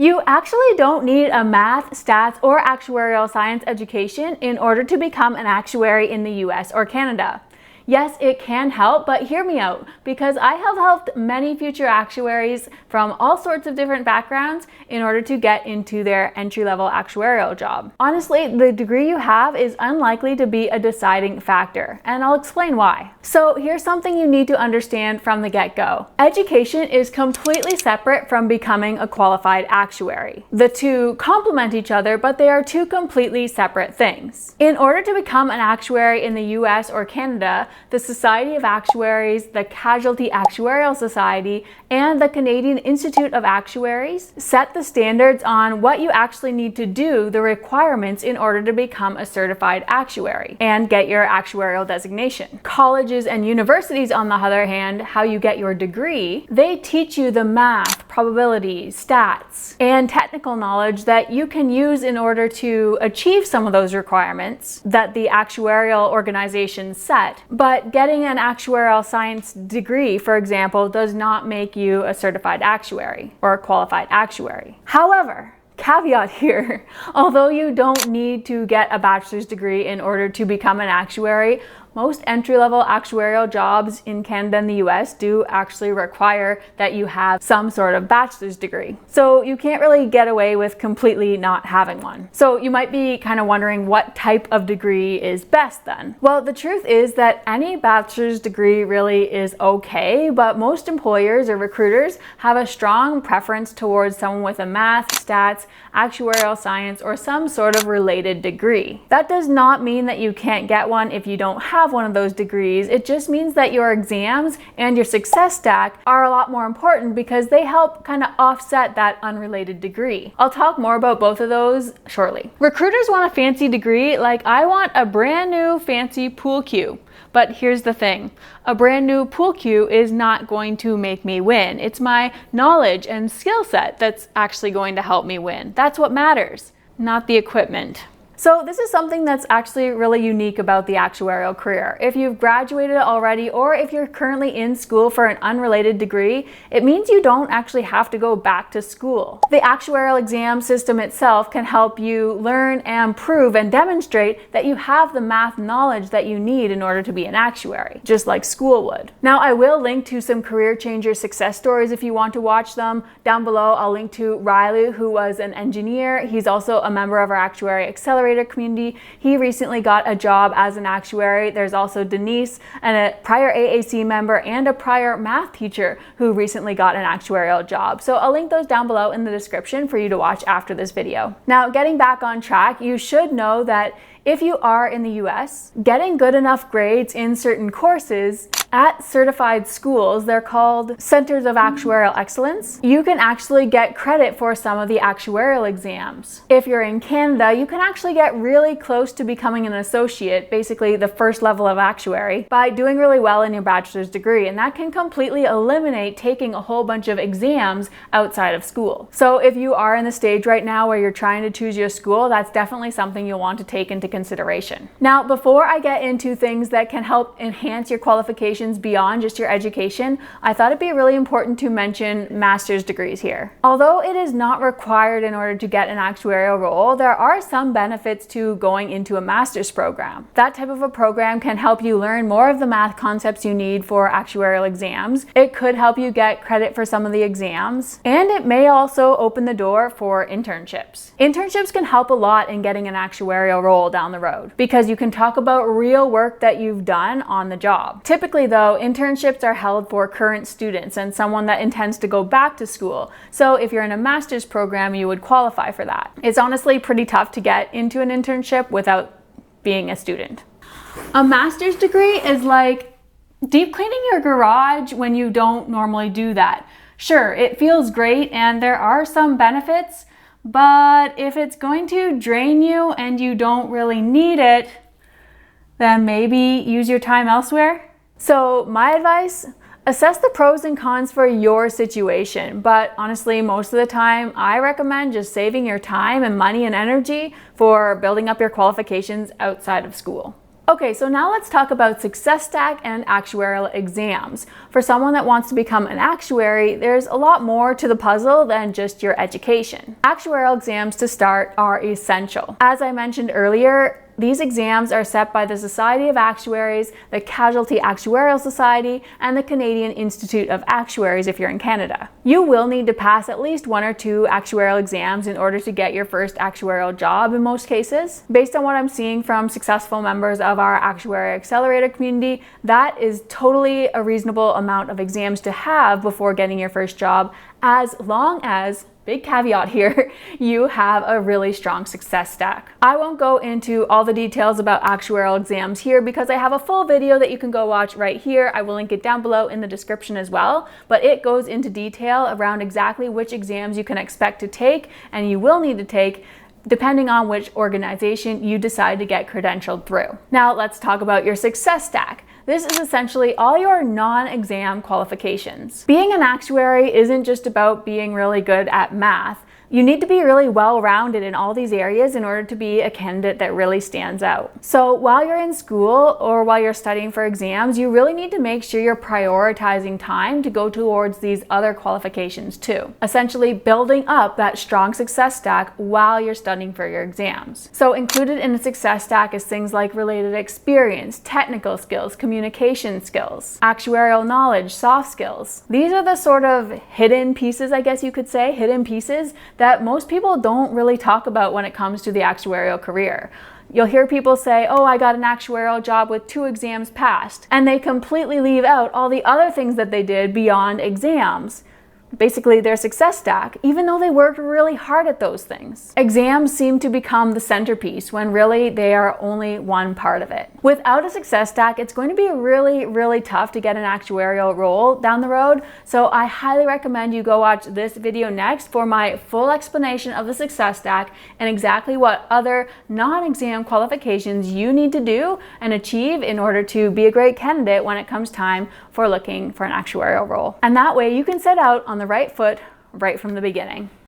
You actually don't need a math, stats, or actuarial science education in order to become an actuary in the US or Canada. Yes, it can help, but hear me out, because I have helped many future actuaries from all sorts of different backgrounds in order to get into their entry-level actuarial job. Honestly, the degree you have is unlikely to be a deciding factor, and I'll explain why. So here's something you need to understand from the get-go. Education is completely separate from becoming a qualified actuary. The two complement each other, but they are two completely separate things. In order to become an actuary in the US or Canada, the Society of Actuaries, the Casualty Actuarial Society, and the Canadian Institute of Actuaries set the standards on what you actually need to do, the requirements in order to become a certified actuary and get your actuarial designation. Colleges and universities, on the other hand, how you get your degree, they teach you the math, probabilities, stats, and technical knowledge that you can use in order to achieve some of those requirements that the actuarial organizations set. But getting an actuarial science degree, for example, does not make you a certified actuary or a qualified actuary. However, caveat here, although you don't need to get a bachelor's degree in order to become an actuary, most entry-level actuarial jobs in Canada and the US do actually require that you have some sort of bachelor's degree. So you can't really get away with completely not having one. So you might be kind of wondering what type of degree is best then. Well, the truth is that any bachelor's degree really is okay, but most employers or recruiters have a strong preference towards someone with a math, stats, actuarial science, or some sort of related degree. That does not mean that you can't get one if you don't have one of those degrees. It just means that your exams and your success stack are a lot more important because they help kind of offset that unrelated degree. I'll talk more about both of those shortly. Recruiters want a fancy degree, like I want a brand new fancy pool cue. But here's the thing, a brand new pool cue is not going to make me win. It's my knowledge and skill set that's actually going to help me win. That's what matters, not the equipment. So this is something that's actually really unique about the actuarial career. If you've graduated already or if you're currently in school for an unrelated degree, it means you don't actually have to go back to school. The actuarial exam system itself can help you learn and prove and demonstrate that you have the math knowledge that you need in order to be an actuary, just like school would. Now, I will link to some career changer success stories if you want to watch them. Down below, I'll link to Riley, who was an engineer. He's also a member of our Actuarial Accelerator Community. He recently got a job as an actuary. There's also Denise, and a prior AAC member and a prior math teacher who recently got an actuarial job. So I'll link those down below in the description for you to watch after this video. Now, getting back on track, you should know that if you are in the US, getting good enough grades in certain courses at certified schools, they're called Centers of Actuarial Excellence, you can actually get credit for some of the actuarial exams. If you're in Canada, you can actually get really close to becoming an associate, basically the first level of actuary, by doing really well in your bachelor's degree, and that can completely eliminate taking a whole bunch of exams outside of school. So if you are in the stage right now where you're trying to choose your school, that's definitely something you'll want to take into consideration. Now, before I get into things that can help enhance your qualifications beyond just your education, I thought it'd be really important to mention master's degrees here. Although it is not required in order to get an actuarial role, there are some benefits to going into a master's program. That type of a program can help you learn more of the math concepts you need for actuarial exams. It could help you get credit for some of the exams, and it may also open the door for internships. Internships can help a lot in getting an actuarial role down the road because you can talk about real work that you've done on the job. Typically though, internships are held for current students and someone that intends to go back to school. So if you're in a master's program, you would qualify for that. It's honestly pretty tough to get into an internship without being a student. A master's degree is like deep cleaning your garage when you don't normally do that. Sure, it feels great and there are some benefits, but if it's going to drain you and you don't really need it, then maybe use your time elsewhere. So my advice, assess the pros and cons for your situation, but honestly, most of the time, I recommend just saving your time and money and energy for building up your qualifications outside of school. Okay, so now let's talk about success stack and actuarial exams. For someone that wants to become an actuary, there's a lot more to the puzzle than just your education. Actuarial exams to start are essential. As I mentioned earlier, these exams are set by the Society of Actuaries, the Casualty Actuarial Society, and the Canadian Institute of Actuaries if you're in Canada. You will need to pass at least 1 or 2 actuarial exams in order to get your first actuarial job in most cases. Based on what I'm seeing from successful members of our Actuarial Accelerator Community, that is totally a reasonable amount of exams to have before getting your first job, as long as, big caveat here, you have a really strong success stack. I won't go into all the details about actuarial exams here because I have a full video that you can go watch right here. I will link it down below in the description as well, but it goes into detail around exactly which exams you can expect to take and you will need to take depending on which organization you decide to get credentialed through. Now let's talk about your success stack. This is essentially all your non-exam qualifications. Being an actuary isn't just about being really good at math. You need to be really well-rounded in all these areas in order to be a candidate that really stands out. So while you're in school or while you're studying for exams, you really need to make sure you're prioritizing time to go towards these other qualifications too. Essentially building up that strong success stack while you're studying for your exams. So included in the success stack is things like related experience, technical skills, communication skills, actuarial knowledge, soft skills. These are the sort of hidden pieces, I guess you could say, hidden pieces that most people don't really talk about when it comes to the actuarial career. You'll hear people say, oh, I got an actuarial job with 2 exams passed, and they completely leave out all the other things that they did beyond exams. Basically their success stack, even though they worked really hard at those things. Exams seem to become the centerpiece when really they are only one part of it. Without a success stack, it's going to be really tough to get an actuarial role down the road, so I highly recommend you go watch this video next for my full explanation of the success stack and exactly what other non-exam qualifications you need to do and achieve in order to be a great candidate when it comes time for looking for an actuarial role. And that way you can set out on the right foot right from the beginning.